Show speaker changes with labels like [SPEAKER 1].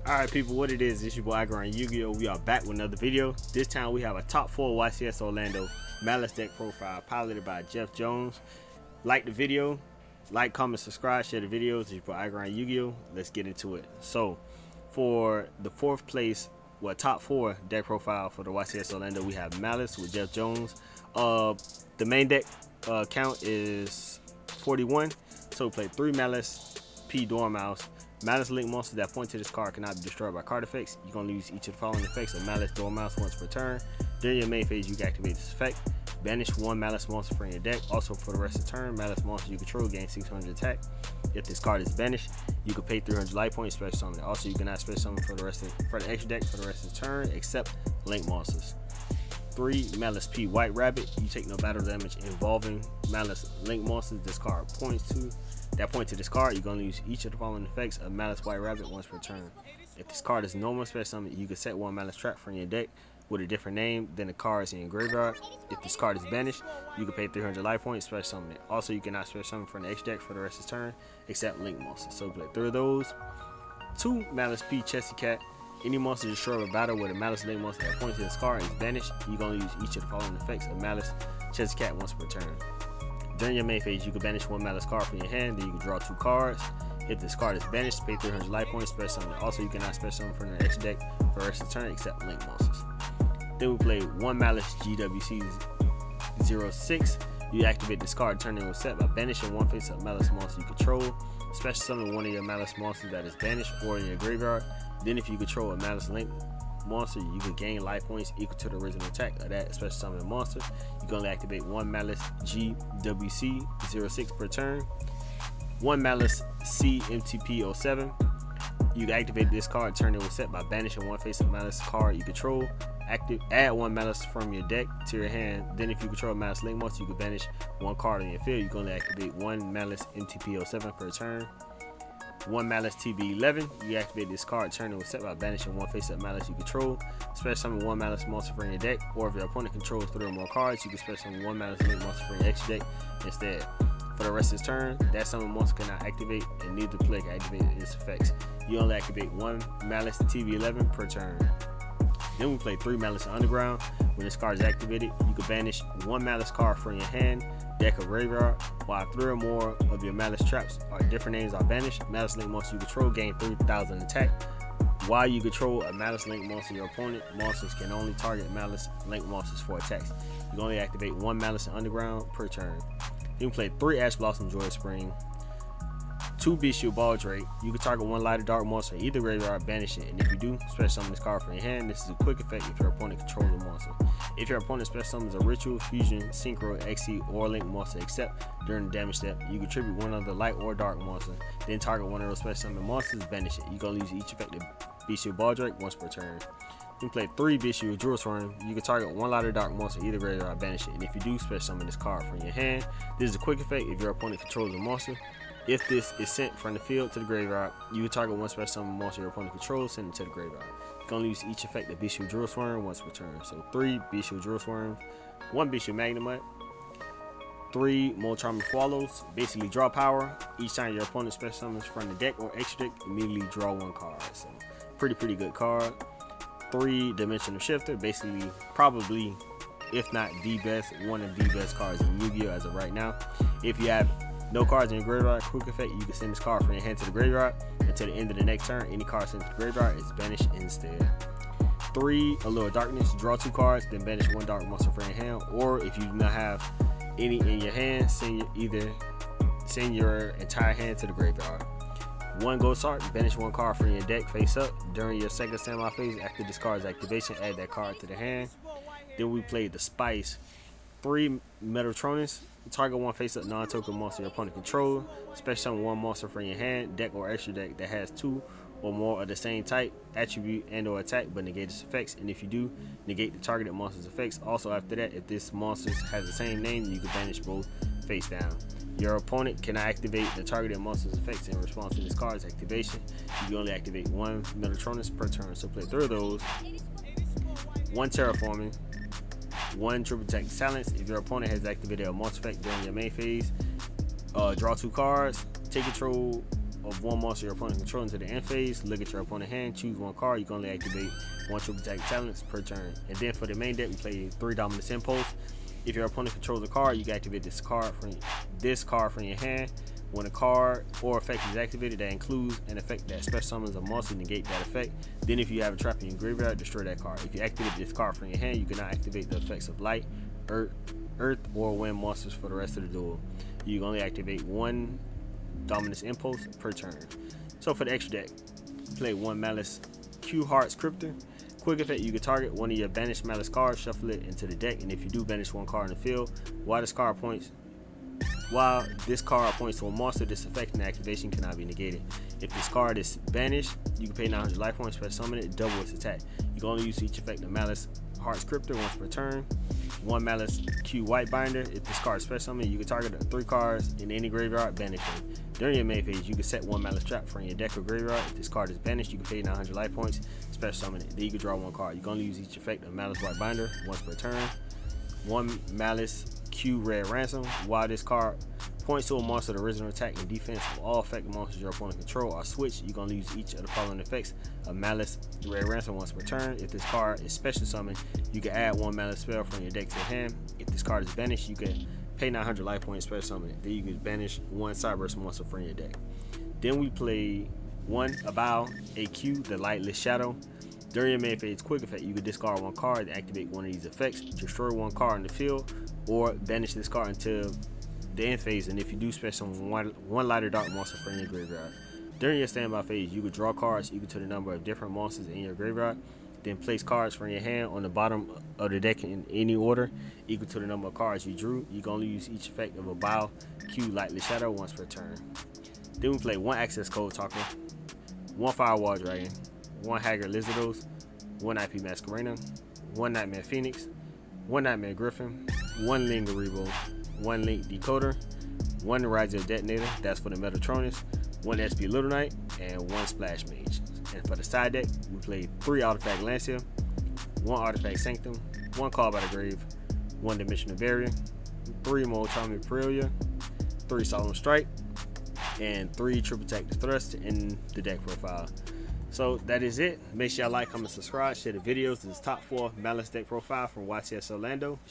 [SPEAKER 1] Alright people, what it is, it's your boy YUGIOH. We are back with another video. This time we have a top 4 YCS Orlando Maliss deck profile piloted by Jeff Jones. Like the video, like, comment, subscribe, share the videos. It's your boy YUGIOH. Let's get into it. So for the 4th place, top 4 deck profile for the YCS Orlando, we have Maliss with Jeff Jones. The main deck count is 41. So we played 3 Maliss P Dormouse. Maliss link monsters that point to this card cannot be destroyed by card effects. You're going to use each of the following effects of Maliss Dormouse once per turn. During your main phase, you can activate this effect. Banish 1 Maliss monster from your deck. Also, for the rest of the turn, Maliss monster you control gain 600 attack. If this card is banished, you can pay 300 life points special summon. Also, you cannot special summon for the extra deck for the rest of the turn except link monsters. 3 Maliss P White Rabbit. You take no battle damage involving Maliss link monsters this card points to. That point to this card, you're going to use each of the following effects of Maliss White Rabbit once per turn. If this card is normal special summon, you can set 1 Maliss trap from your deck with a different name than the cards in your graveyard. If this card is banished, you can pay 300 life points special summon it. Also, you cannot special summon from the extra deck for the rest of the turn except link monsters. So play 3 of those. 2 Maliss P Chessy Cat. Any monster destroyed with battle with a Maliss link monster that points to this card is banished. You're going to use each of the following effects of Maliss Chessy Cat once per turn. During your main phase, you can banish 1 Maliss card from your hand, then you can draw 2 cards. If this card is banished, pay 300 life points special summon. Also, you cannot special summon from the extra deck for the rest of the turn except link monsters. Then we play 1 Maliss GWC06. You activate this card, turn it into a set by banishing 1 face-up Maliss monster you control. Special summon 1 of your Maliss monsters that is banished or in your graveyard. Then if you control a Maliss link monster, you can gain life points equal to the original attack of that special summon monster. You can only activate 1 Maliss GWC06 per turn. 1 Maliss CMTP07. You can activate this card, turn it with set by banishing 1 face-up Maliss card you control. Add 1 Maliss from your deck to your hand. Then if you control a Maliss link monster, you can banish 1 card on your field. You can only activate 1 Maliss MTP07 per turn. 1 Maliss TB11. You activate this card, turn it with set by banishing 1 face-up Maliss you control. Special summon 1 Maliss monster from your deck, or if your opponent controls 3 or more cards, you can special summon 1 Maliss link monster from your extra deck instead. For the rest of this turn, that summon monster cannot activate, and neither player can activate its effects. You only activate 1 Maliss TB11 per turn. Then we play 3 Maliss Underground. When this card is activated, you can banish 1 Maliss card from your hand, deck, or graveyard. While 3 or more of your Maliss traps or different names are banished, Maliss link monster you control gain 3,000 attack. While you control a Maliss link monster, your opponent monsters can only target Maliss link monsters for attacks. You can only activate 1 Maliss Underground per turn. You can play 3 Ash Blossom Joy Spring, 2 Bestial Ball Drake. You can target 1 Light or Dark monster in either graveyard, banish it, and if you do, special summon this card from your hand. This is a quick effect if your opponent controls a monster. If your opponent special summons a Ritual, Fusion, Synchro, XC, or Link monster except during the damage step, you can tribute 1 of the Light or Dark monster, then target 1 of those special summon monsters, banish it. You can use each effect of Bestial Ball Drake once per turn. You can play 3 Bestial Jewel Swarm. You can target 1 Light or Dark monster either graveyard, banish it, and if you do, special summon this card from your hand. This is a quick effect if your opponent controls a monster. If this is sent from the field to the graveyard, you can target 1 special summon monster your opponent controls, send it to the graveyard. You can only use each effect of Bestial Jewel Swarm once per turn. So 3 Bestial Jewel Swarms, 1 Bestial Magnemite, 3 Molcharming Swallows. Basically draw power. Each time your opponent special summons from the deck or extra deck, immediately draw 1 card. So pretty good card. 3 Dimensional Shifter. Basically probably, if not the best, one of the best cards in Yu-Gi-Oh as of right now. If you have no cards in your graveyard, quick effect, you can send this card from your hand to the graveyard. Until the end of the next turn, any card sent to the graveyard is banished instead. 3 Allure Darkness. Draw 2 cards, then banish 1 dark monster from your hand. Or if you do not have any in your hand, send your entire hand to the graveyard. 1 Ghost Art. Banish 1 card from your deck face up. During your second standby phase, after this card's activation, add that card to the hand. Then we played the Spice. 3 Metatronus. Target 1 face-up non-token monster your opponent controls. Special summon 1 monster from your hand, deck, or extra deck that has 2 or more of the same type, attribute, and/or attack, but negate its effects. And if you do, negate the targeted monster's effects. Also, after that, if this monster has the same name, you can banish both face down. Your opponent cannot activate the targeted monster's effects in response to this card's activation. You can only activate 1 Metatronus per turn. So play 3 of those. 1 Terraforming, 1 Triple Attack Silence. If your opponent has activated a monster effect during your main phase, draw 2 cards, take control of one monster your opponent controls into the end phase. Look at your opponent's hand, choose one card. You can only activate one triple attack talents per turn. And then for the main deck, we play 3 Dominance Impulse. If your opponent controls a card, you can activate this card from your hand. When a card or effect is activated that includes an effect that special summons a monster, negate that effect. Then if you have a trap in your graveyard, destroy that card. If you activate this card from your hand, you cannot activate the effects of light, earth, or wind monsters for the rest of the duel. You can only activate 1 Dominance Impulse per turn. So for the extra deck, play 1 Maliss Q Hearts Cryptor. Quick effect, you can target one of your banished Maliss cards, shuffle it into the deck, and if you do banish one card in the field, while this card points to a monster, this effect and activation cannot be negated. If this card is banished, you can pay 900 life points, special summon it, double its attack. You can only use each effect of Maliss Hearts Cryptor once per turn. 1 Maliss Q White Binder. If this card is special summon, you can target 3 cards in any graveyard, banish them. During your main phase, you can set 1 Maliss Trap from your deck or graveyard. If this card is banished, you can pay 900 life points, special summon it. Then you can draw 1 card. You can only use each effect of Maliss White Binder once per turn. 1 Maliss Q Red Ransom. While this card points to a monster, the original attack and defense of all affected monsters your opponent control are switched. You can only use each of the following effects of Maliss Red Ransom once per turn. If this card is special summoned, you can add 1 Maliss spell from your deck to your hand. If this card is banished, you can pay 900 life points, special summon it. Then you can banish 1 Cyberburst monster from your deck. Then we play 1 Abao AQ, the Lightless Shadow. During your main phase quick effect, you can discard 1 card to activate one of these effects, destroy 1 card in the field, or banish this card until the end phase. And if you do special summon one lighter dark monster from your graveyard. During your standby phase, you can draw cards equal to the number of different monsters in your graveyard. Then place cards from your hand on the bottom of the deck in any order equal to the number of cards you drew. You can only use each effect of a Abao Q Lightless Shadow once per turn. Then we play 1 Access Code Talker, 1 Firewall Dragon, 1 Haggard Lizardos, 1 IP Masquerena, 1 Nightmare Phoenix, 1 Nightmare Griffin, 1 Lingaribo, 1 Link Decoder, 1 Riser Detonator, that's for the Metatronus, 1 SP Little Knight, and 1 Splash Mage. And for the side deck, we played 3 Artifact Lancia, 1 Artifact Sanctum, 1 Call by the Grave, 1 Dimensional Barrier, 3 Molotov Prelia, 3 Solemn Strike, and 3 Triple Attack Thrust in the deck profile. So that is it. Make sure y'all like, comment, subscribe, share the videos. This is top 4 Maliss deck profile from YTS Orlando.